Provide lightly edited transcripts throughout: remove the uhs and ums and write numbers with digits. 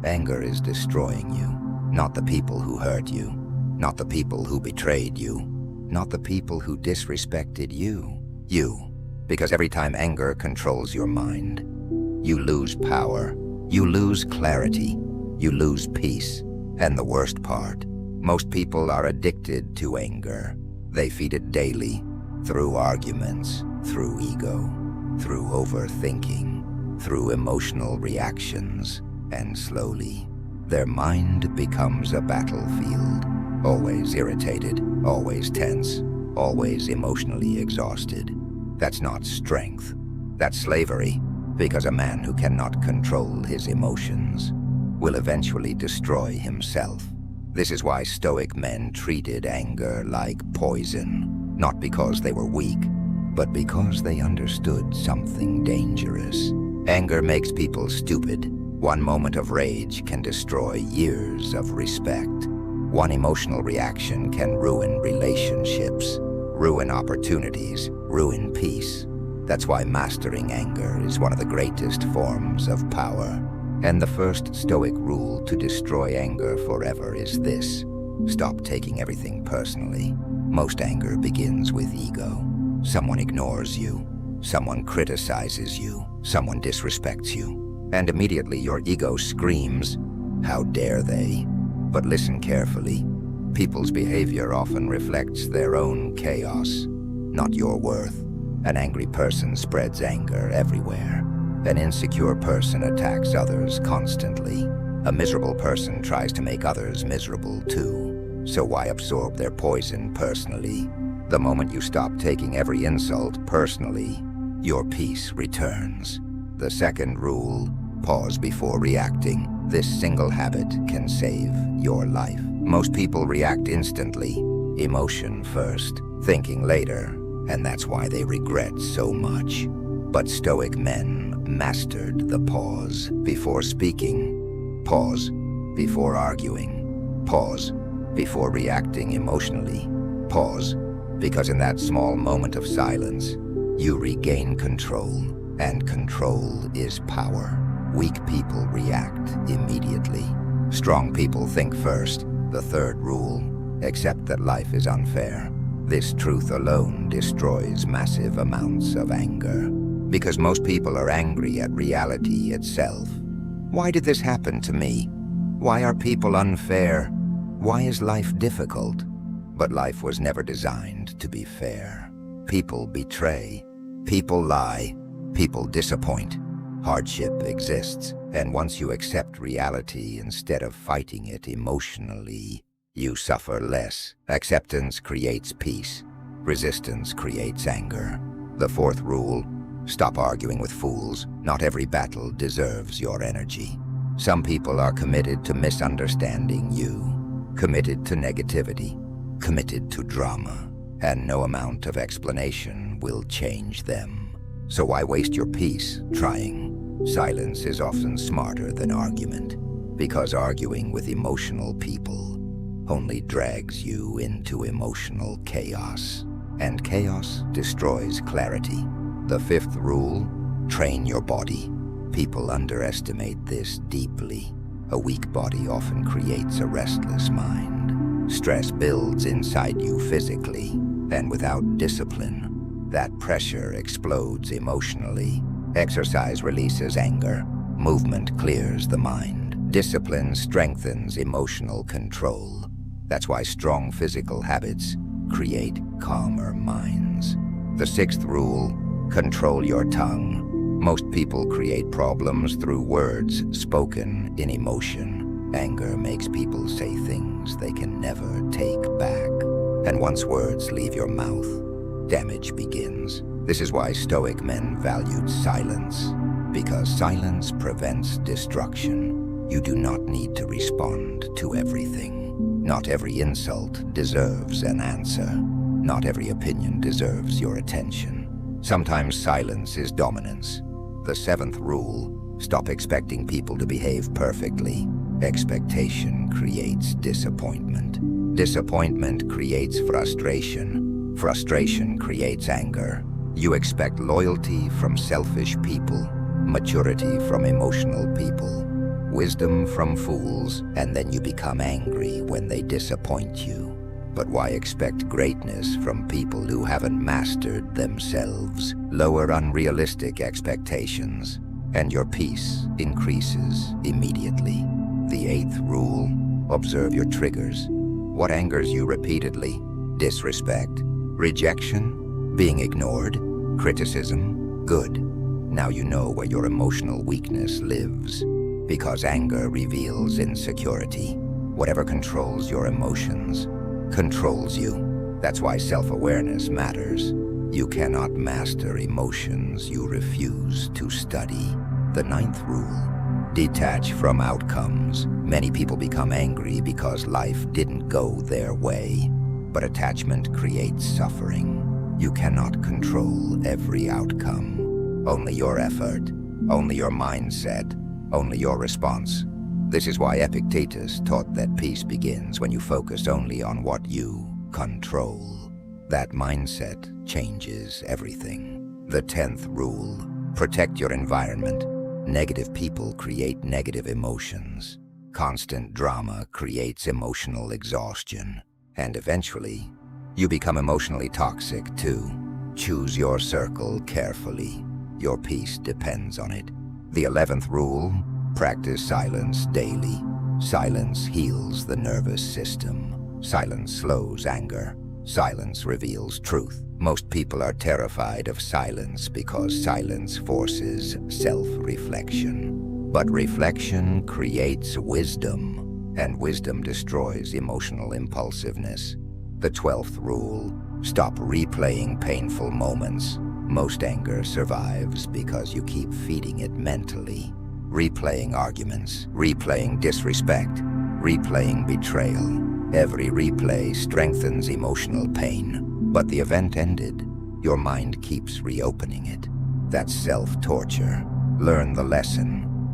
Anger is destroying you, not the people who hurt you, not the people who betrayed you, not the people who disrespected you. You. Because every time anger controls your mind, you lose power, you lose clarity, you lose peace. And the worst part, most people are addicted to anger. They feed it daily, through arguments, through ego, through overthinking, through emotional reactions, and slowly, their mind becomes a battlefield, always irritated, always tense, always emotionally exhausted. That's not strength, that's slavery, because a man who cannot control his emotions will eventually destroy himself. This is why Stoic men treated anger like poison, not because they were weak, but because they understood something dangerous. Anger makes people stupid. One moment of rage can destroy years of respect. One emotional reaction can ruin relationships, ruin opportunities, ruin peace. That's why mastering anger is one of the greatest forms of power. And the first Stoic rule to destroy anger forever is this: stop taking everything personally. Most anger begins with ego. Someone ignores you, someone criticizes you, someone disrespects you, and immediately your ego screams, "How dare they?" But listen carefully. People's behavior often reflects their own chaos, not your worth. An angry person spreads anger everywhere. An insecure person attacks others constantly. A miserable person tries to make others miserable too. So why absorb their poison personally? The moment you stop taking every insult personally, your peace returns. The second rule: pause before reacting. This single habit can save your life. Most people react instantly, emotion first, thinking later, and that's why they regret so much. But Stoic men mastered the pause before speaking, pause before arguing, pause before reacting emotionally, pause because in that small moment of silence, you regain control, and control is power. Weak people react immediately. Strong people think first. The third rule: accept that life is unfair. This truth alone destroys massive amounts of anger. Because most people are angry at reality itself. Why did this happen to me? Why are people unfair? Why is life difficult? But life was never designed to be fair. People betray. People lie. People disappoint. Hardship exists, and once you accept reality instead of fighting it emotionally, you suffer less. Acceptance creates peace. Resistance creates anger. The fourth rule: stop arguing with fools. Not every battle deserves your energy. Some people are committed to misunderstanding you, committed to negativity, committed to drama, and no amount of explanation will change them. So why waste your peace trying? Silence is often smarter than argument, because arguing with emotional people only drags you into emotional chaos, and chaos destroys clarity. The fifth rule: train your body. People underestimate this deeply. A weak body often creates a restless mind. Stress builds inside you physically, and without discipline, that pressure explodes emotionally. Exercise releases anger. Movement clears the mind. Discipline strengthens emotional control. That's why strong physical habits create calmer minds. The sixth rule: control your tongue. Most people create problems through words spoken in emotion. Anger makes people say things they can never take back. And once words leave your mouth, damage begins. This is why Stoic men valued silence, because silence prevents destruction. You do not need to respond to everything. Not every insult deserves an answer. Not every opinion deserves your attention. Sometimes silence is dominance. The seventh rule: stop expecting people to behave perfectly. Expectation creates disappointment. Disappointment creates frustration. Frustration creates anger. You expect loyalty from selfish people, maturity from emotional people, wisdom from fools, and then you become angry when they disappoint you. But why expect greatness from people who haven't mastered themselves? Lower unrealistic expectations, and your peace increases immediately. The eighth rule: observe your triggers. What angers you repeatedly? Disrespect, rejection, being ignored, criticism. Good. Now you know where your emotional weakness lives. Because anger reveals insecurity. Whatever controls your emotions controls you. That's why self-awareness matters. You cannot master emotions you refuse to study. The ninth rule: detach from outcomes. Many people become angry because life didn't go their way. But attachment creates suffering. You cannot control every outcome. Only your effort, only your mindset, only your response. This is why Epictetus taught that peace begins when you focus only on what you control. That mindset changes everything. The 10th rule: protect your environment. Negative people create negative emotions. Constant drama creates emotional exhaustion. And eventually, you become emotionally toxic too. Choose your circle carefully. Your peace depends on it. The 11th rule: practice silence daily. Silence heals the nervous system. Silence slows anger. Silence reveals truth. Most people are terrified of silence because silence forces self-reflection. But reflection creates wisdom, and wisdom destroys emotional impulsiveness. The 12th rule: stop replaying painful moments. Most anger survives because you keep feeding it mentally. Replaying arguments, replaying disrespect, replaying betrayal. Every replay strengthens emotional pain. But the event ended. Your mind keeps reopening it. That's self-torture. Learn the lesson,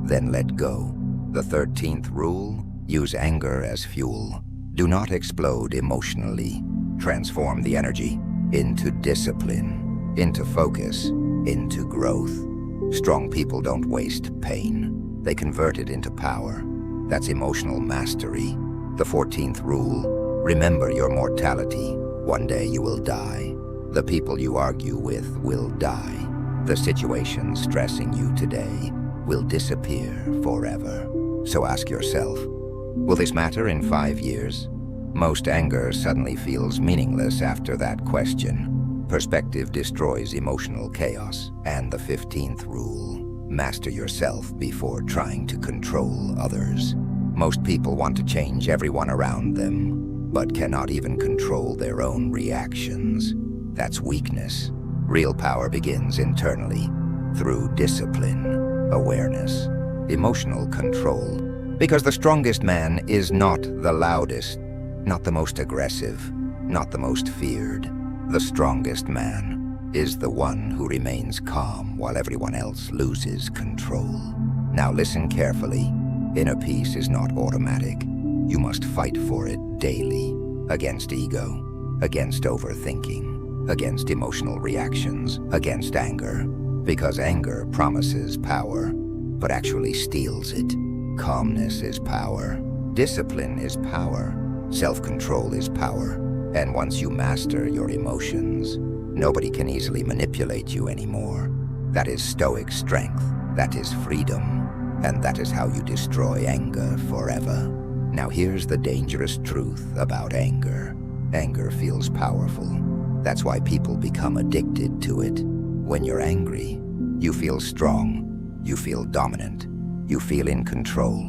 then let go. The 13th rule: use anger as fuel. Do not explode emotionally. Transform the energy into discipline, into focus, into growth. Strong people don't waste pain. They convert it into power. That's emotional mastery. The 14th rule: remember your mortality. One day you will die. The people you argue with will die. The situation stressing you today will disappear forever. So ask yourself, will this matter in 5 years? Most anger suddenly feels meaningless after that question. Perspective destroys emotional chaos. And the 15th rule: master yourself before trying to control others. Most people want to change everyone around them, but cannot even control their own reactions. That's weakness. Real power begins internally, through discipline, awareness, emotional control. Because the strongest man is not the loudest, not the most aggressive, not the most feared. The strongest man is the one who remains calm while everyone else loses control. Now listen carefully. Inner peace is not automatic. You must fight for it daily, against ego, against overthinking, against emotional reactions, against anger. Because anger promises power, but actually steals it. Calmness is power. Discipline is power. Self-control is power. And once you master your emotions, nobody can easily manipulate you anymore. That is Stoic strength. That is freedom. And that is how you destroy anger forever. Now here's the dangerous truth about anger. Anger feels powerful. That's why people become addicted to it. When you're angry, you feel strong. You feel dominant. You feel in control.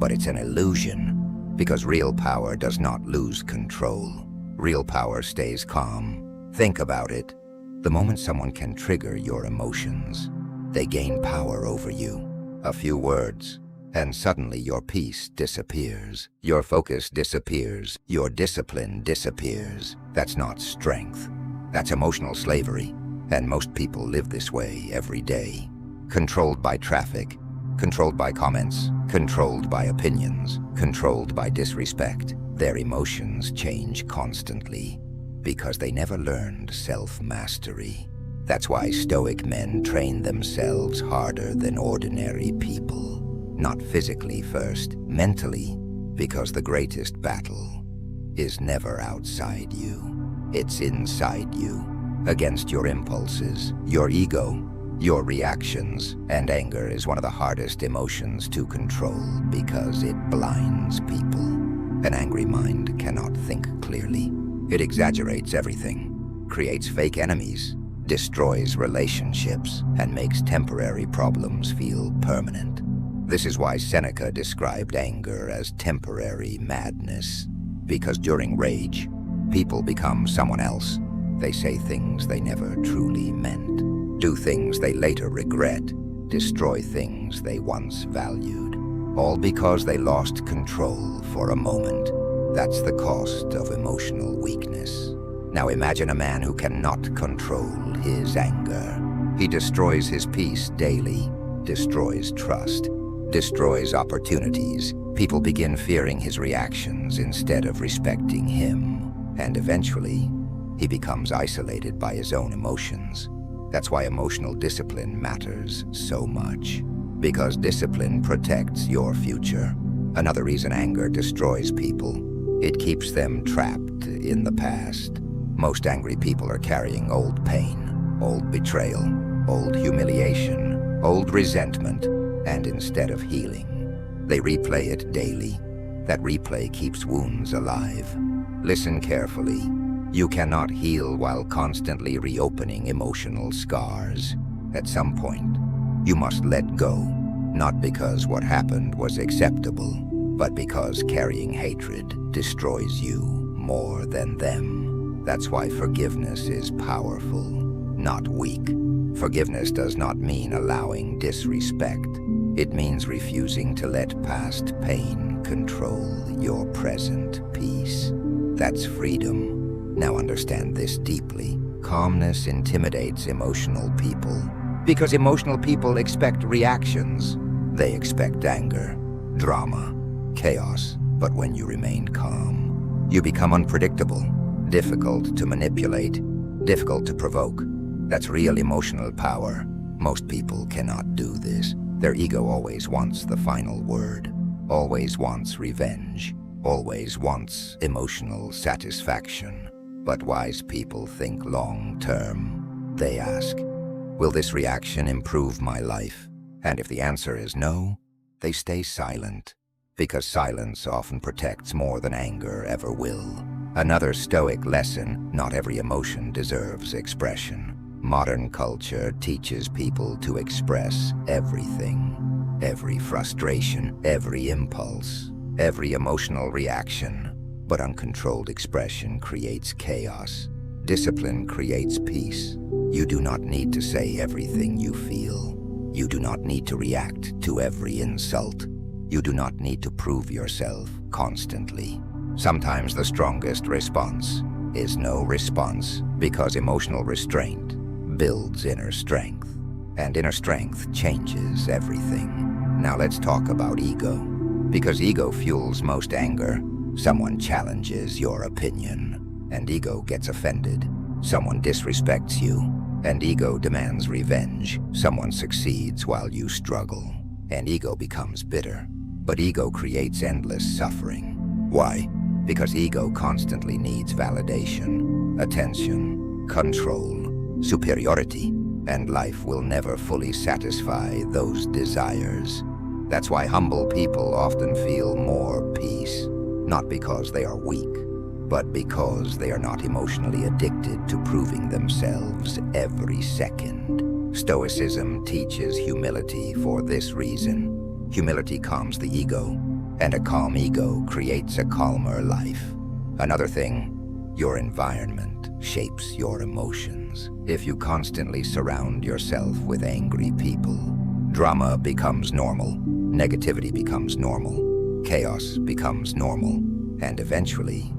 But it's an illusion, because real power does not lose control. Real power stays calm. Think about it. The moment someone can trigger your emotions, they gain power over you. A few words, and suddenly your peace disappears. Your focus disappears. Your discipline disappears. That's not strength. That's emotional slavery. And most people live this way every day. Controlled by traffic, controlled by comments, controlled by opinions, controlled by disrespect. Their emotions change constantly because they never learned self-mastery. That's why Stoic men train themselves harder than ordinary people. not physically first, mentally, because the greatest battle is never outside you. It's inside you, against your impulses, your ego, your reactions, and anger is one of the hardest emotions to control because it blinds people. An angry mind cannot think clearly. It exaggerates everything, creates fake enemies, destroys relationships, and makes temporary problems feel permanent. This is why Seneca described anger as temporary madness, because during rage, people become someone else. They say things they never truly meant, do things they later regret, destroy things they once valued, all because they lost control for a moment. That's the cost of emotional weakness. Now imagine a man who cannot control his anger. He destroys his peace daily, destroys trust, destroys opportunities. People begin fearing his reactions instead of respecting him. And eventually, he becomes isolated by his own emotions. That's why emotional discipline matters so much. Because discipline protects your future. Another reason anger destroys people. It keeps them trapped in the past. Most angry people are carrying old pain, old betrayal, old humiliation, old resentment, and instead of healing, they replay it daily. That replay keeps wounds alive. Listen carefully. You cannot heal while constantly reopening emotional scars. At some point, you must let go, not because what happened was acceptable, but because carrying hatred destroys you more than them. That's why forgiveness is powerful, not weak. Forgiveness does not mean allowing disrespect. It means refusing to let past pain control your present peace. That's freedom. Now understand this deeply. Calmness intimidates emotional people because emotional people expect reactions. They expect anger, drama, chaos. But when you remain calm, you become unpredictable, difficult to manipulate, difficult to provoke. That's real emotional power. Most people cannot do this. Their ego always wants the final word, always wants revenge, always wants emotional satisfaction. But wise people think long-term. They ask, will this reaction improve my life? And if the answer is no, they stay silent, because silence often protects more than anger ever will. Another Stoic lesson: not every emotion deserves expression. Modern culture teaches people to express everything, every frustration, every impulse, every emotional reaction. But uncontrolled expression creates chaos. Discipline creates peace. You do not need to say everything you feel. You do not need to react to every insult. You do not need to prove yourself constantly. Sometimes the strongest response is no response, because emotional restraint builds inner strength, and inner strength changes everything. Now let's talk about ego, because ego fuels most anger. Someone challenges your opinion, and ego gets offended. Someone disrespects you, and ego demands revenge. Someone succeeds while you struggle, and ego becomes bitter. But ego creates endless suffering. Why? Because ego constantly needs validation, attention, control, superiority, and life will never fully satisfy those desires. That's why humble people often feel more peace, not because they are weak, but because they are not emotionally addicted to proving themselves every second. Stoicism teaches humility for this reason. Humility calms the ego, and a calm ego creates a calmer life. Another thing, your environment shapes your emotions. If you constantly surround yourself with angry people, drama becomes normal, negativity becomes normal, chaos becomes normal, and eventually,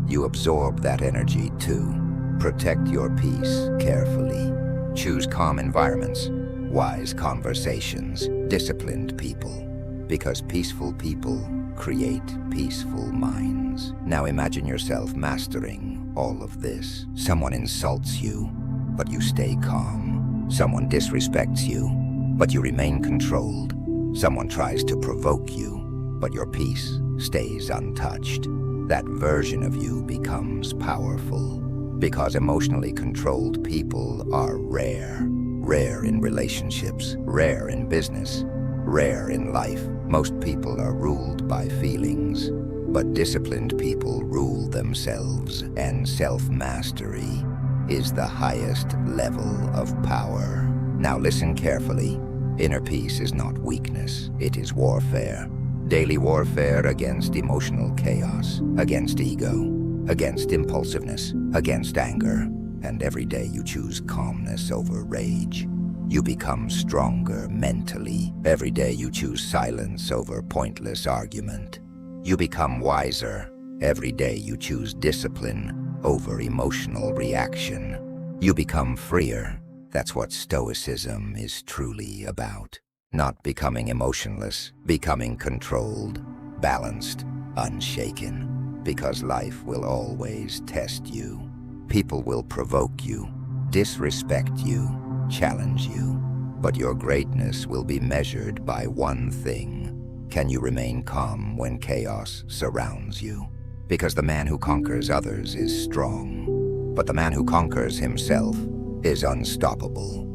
you absorb that energy too. Protect your peace carefully. Choose calm environments, wise conversations, disciplined people, because peaceful people create peaceful minds. Now imagine yourself mastering all of this. Someone insults you, but you stay calm. Someone disrespects you, but you remain controlled. Someone tries to provoke you, but your peace stays untouched. That version of you becomes powerful, because emotionally controlled people are rare. Rare in relationships, rare in business, rare in life. Most people are ruled by feelings, but disciplined people rule themselves, and self-mastery is the highest level of power. Now listen carefully. Inner peace is not weakness, it is warfare. Daily warfare against emotional chaos, against ego, against impulsiveness, against anger. And every day you choose calmness over rage. You become stronger mentally. Every day you choose silence over pointless argument. You become wiser. Every day you choose discipline over emotional reaction. You become freer. That's what Stoicism is truly about. Not becoming emotionless, becoming controlled, balanced, unshaken. Because life will always test you. People will provoke you, disrespect you, challenge you. But your greatness will be measured by one thing. Can you remain calm when chaos surrounds you? Because the man who conquers others is strong, but the man who conquers himself is unstoppable.